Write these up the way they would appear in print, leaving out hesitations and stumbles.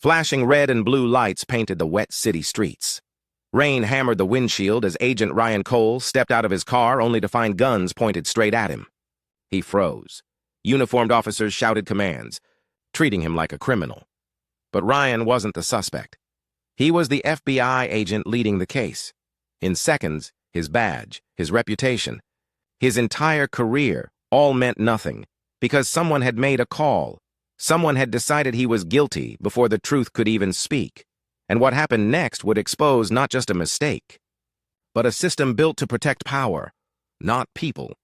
Flashing red and blue lights painted the wet city streets. Rain hammered the windshield as Agent Ryan Cole stepped out of his car only to find guns pointed straight at him. He froze. Uniformed officers shouted commands, treating him like a criminal. But Ryan wasn't the suspect. He was the FBI agent leading the case. In seconds, his badge, his reputation, his entire career all meant nothing because someone had made a call. Someone had decided he was guilty before the truth could even speak. And what happened next would expose not just a mistake, but a system built to protect power, not people.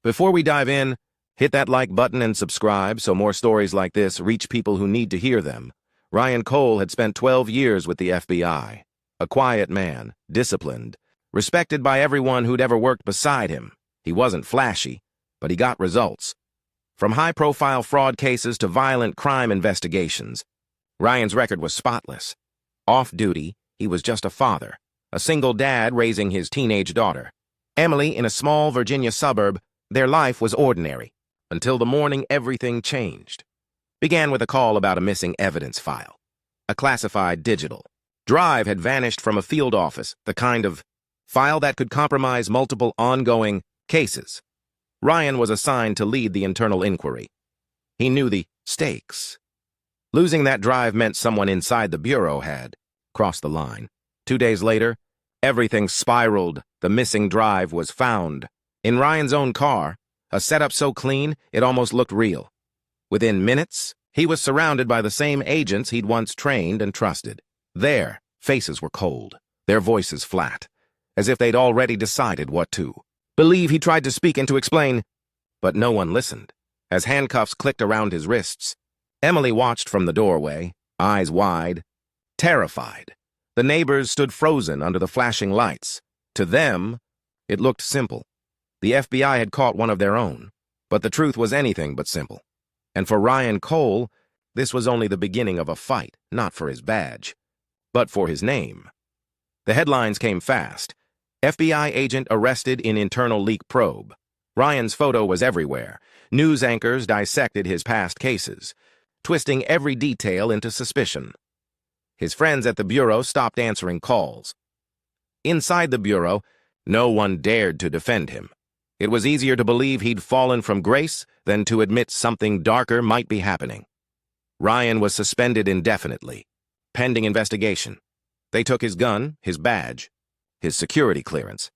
Before we dive in, hit that like button and subscribe so more stories like this reach people who need to hear them. Ryan Cole had spent 12 years with the FBI. A quiet man, disciplined, respected by everyone who'd ever worked beside him. He wasn't flashy, but he got results. From high-profile fraud cases to violent crime investigations, Ryan's record was spotless. Off-duty, he was just a father, a single dad raising his teenage daughter. Emily, in a small Virginia suburb, their life was ordinary, until the morning everything changed. Began with a call about a missing evidence file. A classified digital drive had vanished from a field office, the kind of file that could compromise multiple ongoing cases. Ryan was assigned to lead the internal inquiry. He knew the stakes. Losing that drive meant someone inside the bureau had crossed the line. 2 days later, everything spiraled. The missing drive was found. In Ryan's own car, a setup so clean it almost looked real. Within minutes, he was surrounded by the same agents he'd once trained and trusted. Their faces were cold, their voices flat, as if they'd already decided what to believe. He tried to speak and to explain, but no one listened. As handcuffs clicked around his wrists, Emily watched from the doorway, eyes wide, terrified. The neighbors stood frozen under the flashing lights. To them, it looked simple. The FBI had caught one of their own, but the truth was anything but simple. And for Ryan Cole, this was only the beginning of a fight, not for his badge, but for his name. The headlines came fast. FBI agent arrested in internal leak probe. Ryan's photo was everywhere. News anchors dissected his past cases, twisting every detail into suspicion. His friends at the bureau stopped answering calls. Inside the bureau, no one dared to defend him. It was easier to believe he'd fallen from grace than to admit something darker might be happening. Ryan was suspended indefinitely, pending investigation. They took his gun, his badge, his security clearance,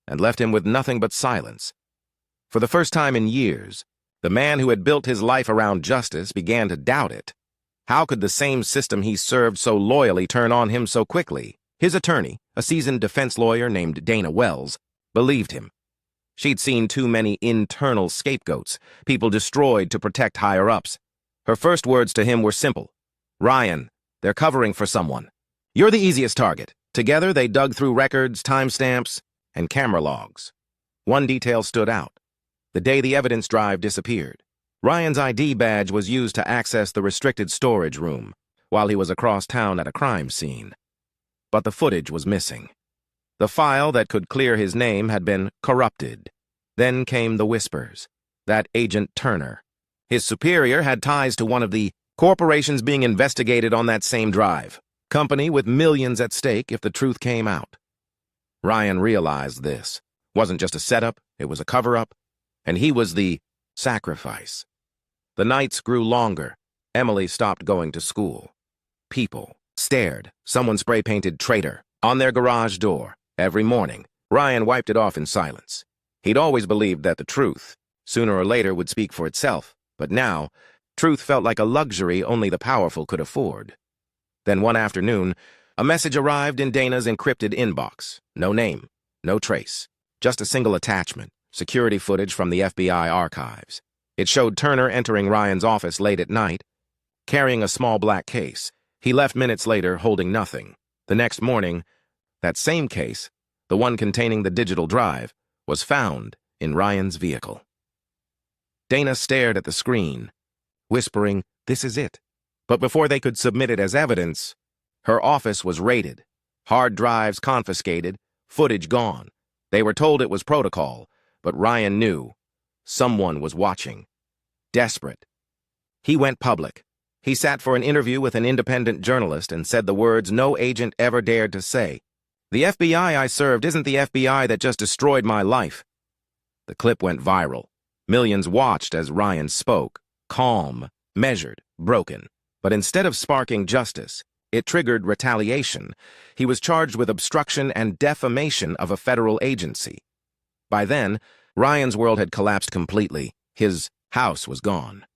and left him with nothing but silence. For the first time in years, the man who had built his life around justice began to doubt it. How could the same system he served so loyally turn on him so quickly? His attorney, a seasoned defense lawyer named Dana Wells, believed him. She'd seen too many internal scapegoats, people destroyed to protect higher-ups. Her first words to him were simple. "Ryan, they're covering for someone. You're the easiest target." Together, they dug through records, timestamps, and camera logs. One detail stood out. The day the evidence drive disappeared, Ryan's ID badge was used to access the restricted storage room while he was across town at a crime scene. But the footage was missing. The file that could clear his name had been corrupted. Then came the whispers. That Agent Turner. His superior had ties to one of the corporations being investigated on that same drive. Company with millions at stake if the truth came out. Ryan realized this wasn't just a setup, it was a cover-up, and he was the sacrifice. The nights grew longer. Emily stopped going to school. People stared. Someone spray-painted "traitor" on their garage door. Every morning, Ryan wiped it off in silence. He'd always believed that the truth, sooner or later, would speak for itself, but now, truth felt like a luxury only the powerful could afford. Then one afternoon, a message arrived in Dana's encrypted inbox. No name, no trace, just a single attachment, security footage from the FBI archives. It showed Turner entering Ryan's office late at night, carrying a small black case. He left minutes later holding nothing. The next morning, that same case, the one containing the digital drive, was found in Ryan's vehicle. Dana stared at the screen, whispering, "This is it." But before they could submit it as evidence, her office was raided, hard drives confiscated, footage gone. They were told it was protocol, but Ryan knew someone was watching. Desperate. He went public. He sat for an interview with an independent journalist and said the words no agent ever dared to say. "The FBI I served isn't the FBI that just destroyed my life." The clip went viral. Millions watched as Ryan spoke, calm, measured, broken. But instead of sparking justice, it triggered retaliation. He was charged with obstruction and defamation of a federal agency. By then, Ryan's world had collapsed completely. His house was gone.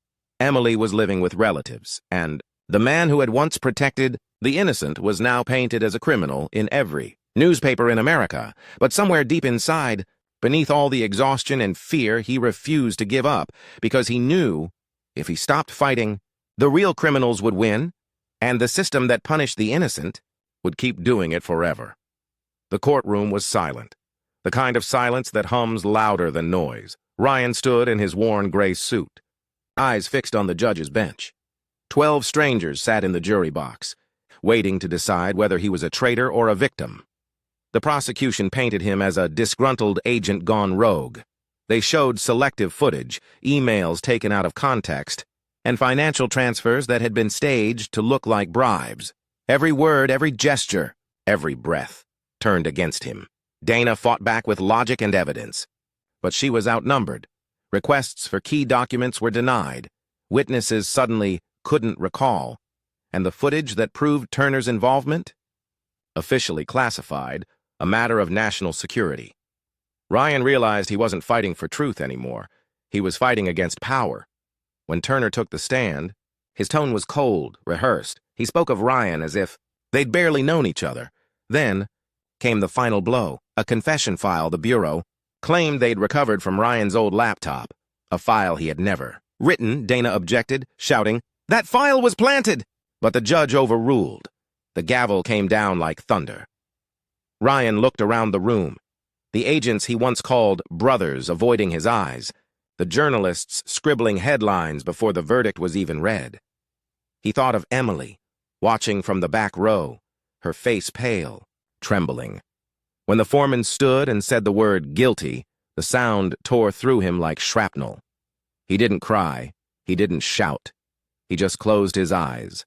Emily was living with relatives, and the man who had once protected the innocent was now painted as a criminal in every newspaper in America. But somewhere deep inside, beneath all the exhaustion and fear, he refused to give up because he knew if he stopped fighting, the real criminals would win, and the system that punished the innocent would keep doing it forever. The courtroom was silent, the kind of silence that hums louder than noise. Ryan stood in his worn gray suit, eyes fixed on the judge's bench. 12 strangers sat in the jury box, waiting to decide whether he was a traitor or a victim. The prosecution painted him as a disgruntled agent gone rogue. They showed selective footage, emails taken out of context, and financial transfers that had been staged to look like bribes. Every word, every gesture, every breath turned against him. Dana fought back with logic and evidence. But she was outnumbered. Requests for key documents were denied. Witnesses suddenly couldn't recall. And the footage that proved Turner's involvement? Officially classified, a matter of national security. Ryan realized he wasn't fighting for truth anymore. He was fighting against power. When Turner took the stand, his tone was cold, rehearsed. He spoke of Ryan as if they'd barely known each other. Then came the final blow, a confession file the Bureau claimed they'd recovered from Ryan's old laptop, a file he had never written. Dana objected, shouting, "That file was planted!" But the judge overruled. The gavel came down like thunder. Ryan looked around the room. The agents he once called brothers avoiding his eyes, the journalists scribbling headlines before the verdict was even read. He thought of Emily, watching from the back row, her face pale, trembling. When the foreman stood and said the word guilty, the sound tore through him like shrapnel. He didn't cry. He didn't shout. He just closed his eyes,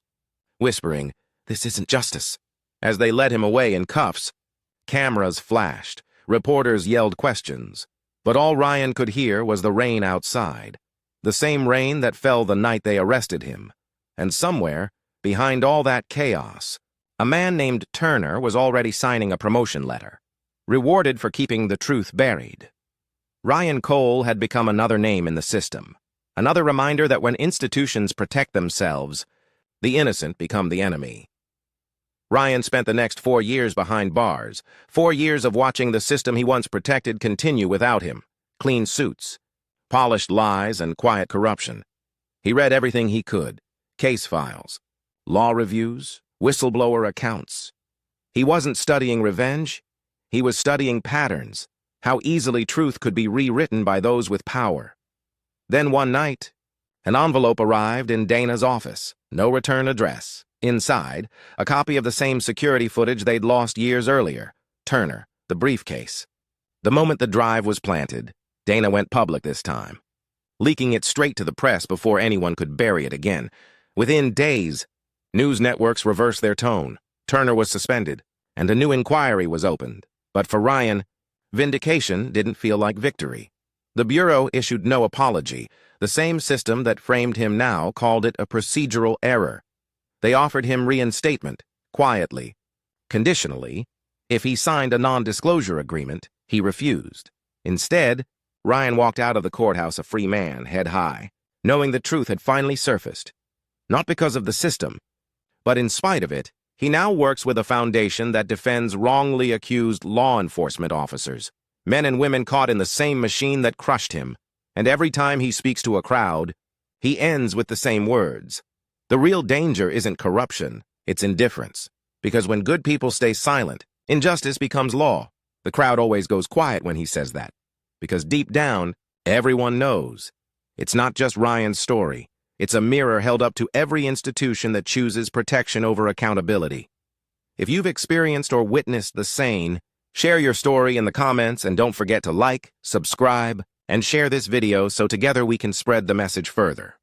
whispering, "This isn't justice." As they led him away in cuffs, cameras flashed, reporters yelled questions, but all Ryan could hear was the rain outside, the same rain that fell the night they arrested him. And somewhere, behind all that chaos, a man named Turner was already signing a promotion letter, rewarded for keeping the truth buried. Ryan Cole had become another name in the system, another reminder that when institutions protect themselves, the innocent become the enemy. Ryan spent the next 4 years behind bars, 4 years of watching the system he once protected continue without him. Clean suits, polished lies, and quiet corruption. He read everything he could, case files, law reviews, whistleblower accounts. He wasn't studying revenge. He was studying patterns, how easily truth could be rewritten by those with power. Then one night, an envelope arrived in Dana's office, no return address. Inside, a copy of the same security footage they'd lost years earlier. Turner, the briefcase. The moment the drive was planted, Dana went public this time, leaking it straight to the press before anyone could bury it again. Within days, news networks reversed their tone. Turner was suspended, and a new inquiry was opened. But for Ryan, vindication didn't feel like victory. The Bureau issued no apology. The same system that framed him now called it a procedural error. They offered him reinstatement, quietly, conditionally. If he signed a non-disclosure agreement, he refused. Instead, Ryan walked out of the courthouse a free man, head high, knowing the truth had finally surfaced. Not because of the system, but in spite of it, he now works with a foundation that defends wrongly accused law enforcement officers, men and women caught in the same machine that crushed him. And every time he speaks to a crowd, he ends with the same words. The real danger isn't corruption, it's indifference. Because when good people stay silent, injustice becomes law. The crowd always goes quiet when he says that. Because deep down, everyone knows. It's not just Ryan's story. It's a mirror held up to every institution that chooses protection over accountability. If you've experienced or witnessed the same, share your story in the comments and don't forget to like, subscribe, and share this video so together we can spread the message further.